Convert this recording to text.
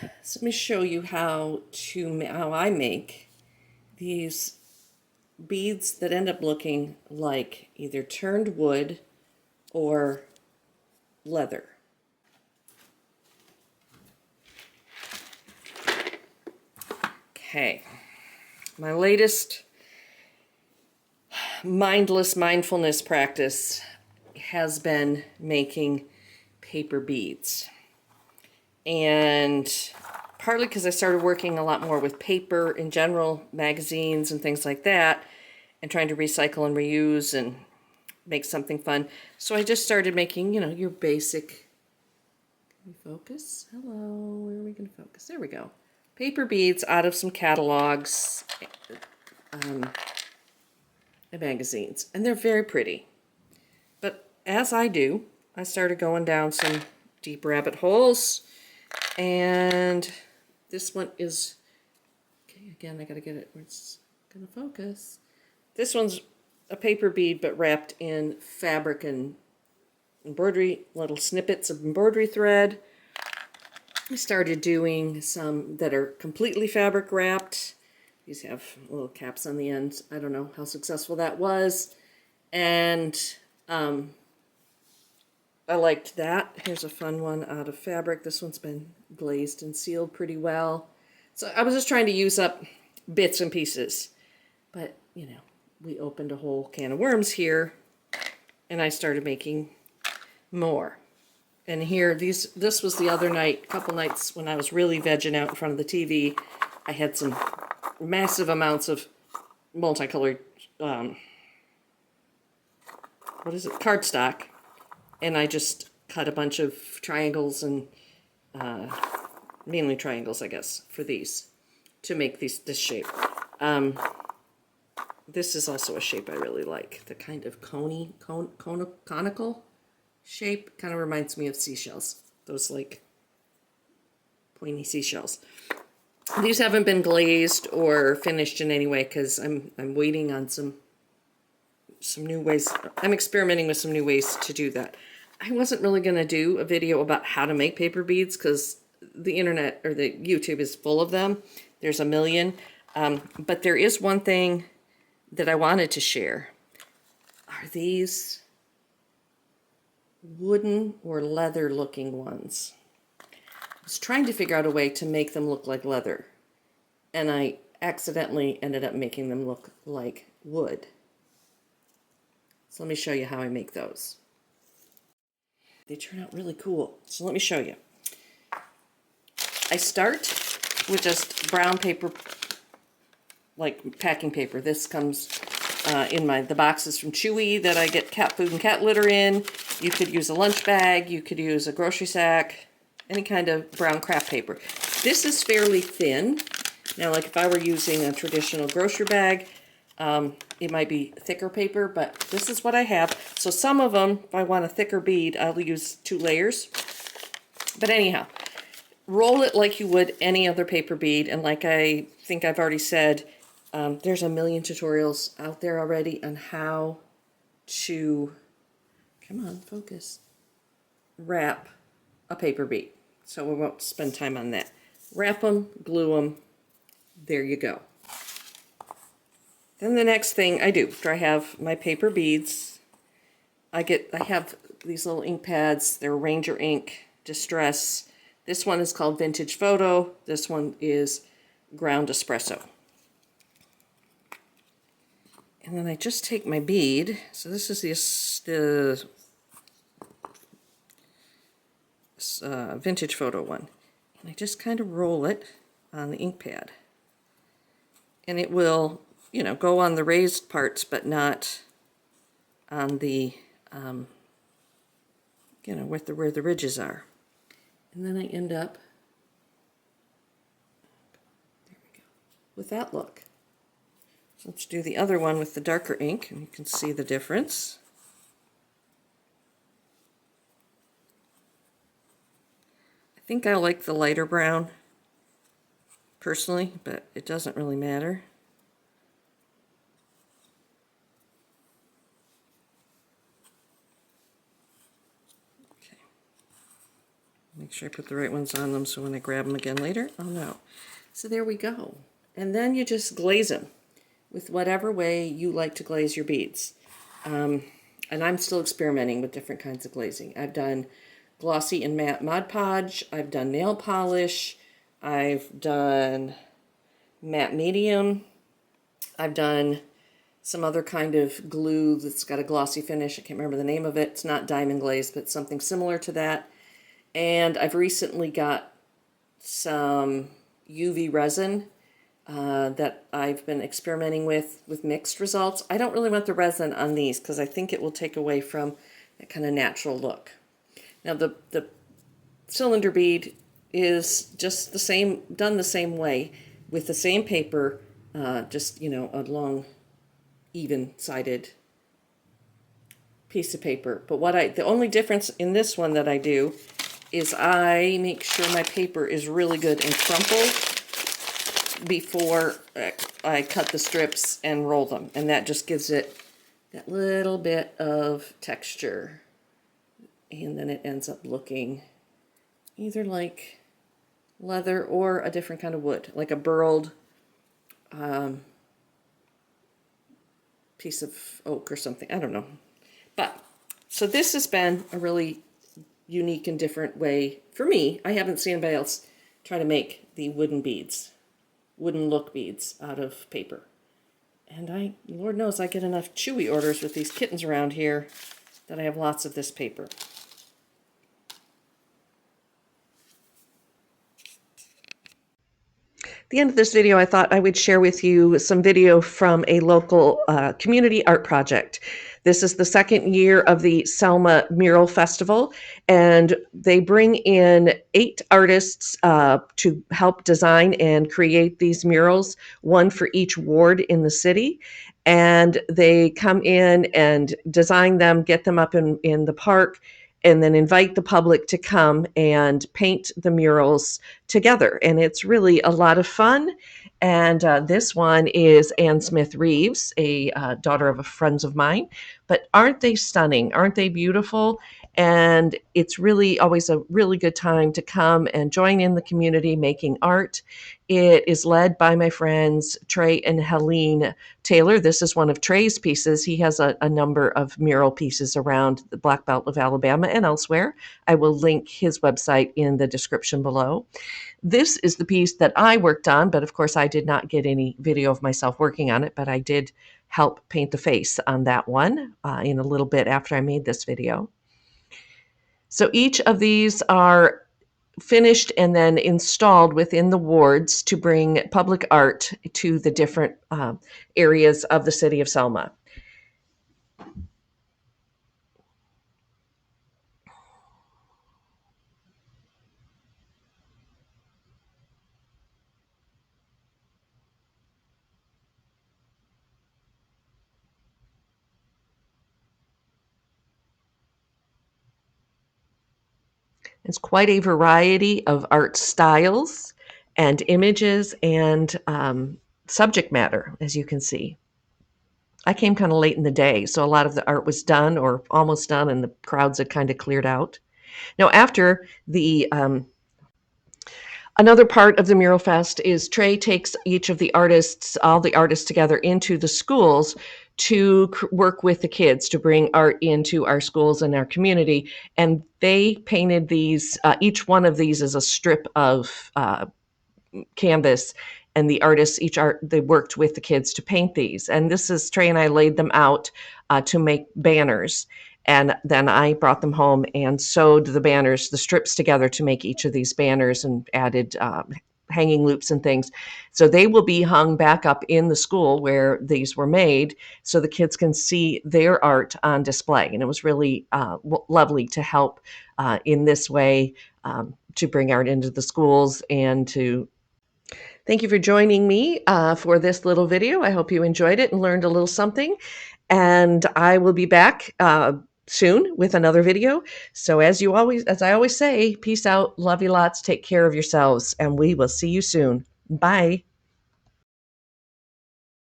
So let me show you how I make these beads that end up looking like either turned wood or leather. Okay, my latest mindfulness practice has been making paper beads. And partly because I started working a lot more with paper in general, magazines and things like that, and trying to recycle and reuse and make something fun. So I just started making, your basic, can we focus? Hello, where are we going to focus? There we go. Paper beads out of some catalogs and magazines. And they're very pretty. But as I do, I started going down some deep rabbit holes. And this one is, okay, again, I gotta get it where it's gonna focus. This one's a paper bead, but wrapped in fabric and embroidery, little snippets of embroidery thread. I started doing some that are completely fabric wrapped. These have little caps on the ends. I don't know how successful that was. And I liked that. Here's a fun one out of fabric. This one's been glazed and sealed pretty well. So I was just trying to use up bits and pieces. But, we opened a whole can of worms here, and I started making more. And here, this was the other night, a couple nights when I was really vegging out in front of the TV. I had some massive amounts of multicolored, cardstock. And I just cut a bunch of triangles and mainly triangles, I guess, for these to make this shape. This is also a shape I really like. The kind of conical shape kind of reminds me of seashells. Those like pointy seashells. These haven't been glazed or finished in any way because I'm waiting on some new ways. I'm experimenting with some new ways to do that. I wasn't really going to do a video about how to make paper beads because the internet or the YouTube is full of them. There's a million. But there is one thing that I wanted to share. Are these wooden or leather looking ones? I was trying to figure out a way to make them look like leather. And I accidentally ended up making them look like wood. So let me show you how I make those. They turn out really cool. So let me show you. I start with just brown paper, like packing paper. This comes in the boxes from Chewy that I get cat food and cat litter in. You could use a lunch bag. You could use a grocery sack. Any kind of brown craft paper. This is fairly thin. Now, like if I were using a traditional grocery bag, it might be thicker paper, but this is what I have. So some of them, if I want a thicker bead, I'll use 2 layers. But anyhow, roll it like you would any other paper bead. And like I think I've already said, there's a million tutorials out there already on how to, come on, focus, wrap a paper bead. So we won't spend time on that. Wrap them, glue them, there you go. Then the next thing I do, after I have my paper beads, I have these little ink pads. They're Ranger Ink Distress. This one is called Vintage Photo. This one is Ground Espresso. And then I just take my bead. So this is the Vintage Photo one. And I just kind of roll it on the ink pad. And it will, go on the raised parts, but not on the, where the ridges are. And then I end up, there we go, with that look. So let's do the other one with the darker ink, and you can see the difference. I think I like the lighter brown, personally, but it doesn't really matter. Make sure I put the right ones on them so when I grab them again later, I'll know. So there we go. And then you just glaze them with whatever way you like to glaze your beads. And I'm still experimenting with different kinds of glazing. I've done glossy and matte Mod Podge. I've done nail polish. I've done matte medium. I've done some other kind of glue that's got a glossy finish. I can't remember the name of it. It's not diamond glaze, but something similar to that. And I've recently got some UV resin that I've been experimenting with mixed results. I don't really want the resin on these because I think it will take away from that kind of natural look. Now the cylinder bead is just the same, done the same way with the same paper, just, you know, a long, even-sided piece of paper. But the only difference in this one that I do is I make sure my paper is really good and crumpled before I cut the strips and roll them. And that just gives it that little bit of texture. And then it ends up looking either like leather or a different kind of wood, like a burled piece of oak or something. I don't know. But, so this has been a really unique and different way for me. I haven't seen anybody else try to make the wooden look beads out of paper. And Lord knows I get enough Chewy orders with these kittens around here that I have lots of this paper. At the end of this video, I thought I would share with you some video from a local community art project. This is the second year of the Selma Mural Festival, and they bring in 8 artists to help design and create these murals, one for each ward in the city. And they come in and design them, get them up in the park, and then invite the public to come and paint the murals together. And it's really a lot of fun. And this one is Ann Smith Reeves, a daughter of a friend of mine. But aren't they stunning? Aren't they beautiful? And it's really always a really good time to come and join in the community making art. It is led by my friends Trey and Helene Taylor. This is one of Trey's pieces. He has a number of mural pieces around the Black Belt of Alabama and elsewhere. I will link his website in the description below. This is the piece that I worked on, but of course I did not get any video of myself working on it, but I did help paint the face on that one in a little bit after I made this video. So each of these are finished and then installed within the wards to bring public art to the different areas of the city of Selma. It's quite a variety of art styles and images and subject matter, as you can see. I came kind of late in the day, so a lot of the art was done or almost done, and the crowds had kind of cleared out. Now, after the another part of the Mural Fest is Trey takes each of the artists, all the artists together into the schools to work with the kids to bring art into our schools and our community. And they painted these, each one of these is a strip of canvas, and the artists, they worked with the kids to paint these. And this is, Trey and I laid them out to make banners. And then I brought them home and sewed the banners, the strips together to make each of these banners, and added hanging loops and things. So they will be hung back up in the school where these were made so the kids can see their art on display. And it was really lovely to help in this way to bring art into the schools and to thank you for joining me for this little video. I hope you enjoyed it and learned a little something. And I will be back soon with another video. So as I always say, peace out, love you lots, take care of yourselves, and we will see you soon. Bye.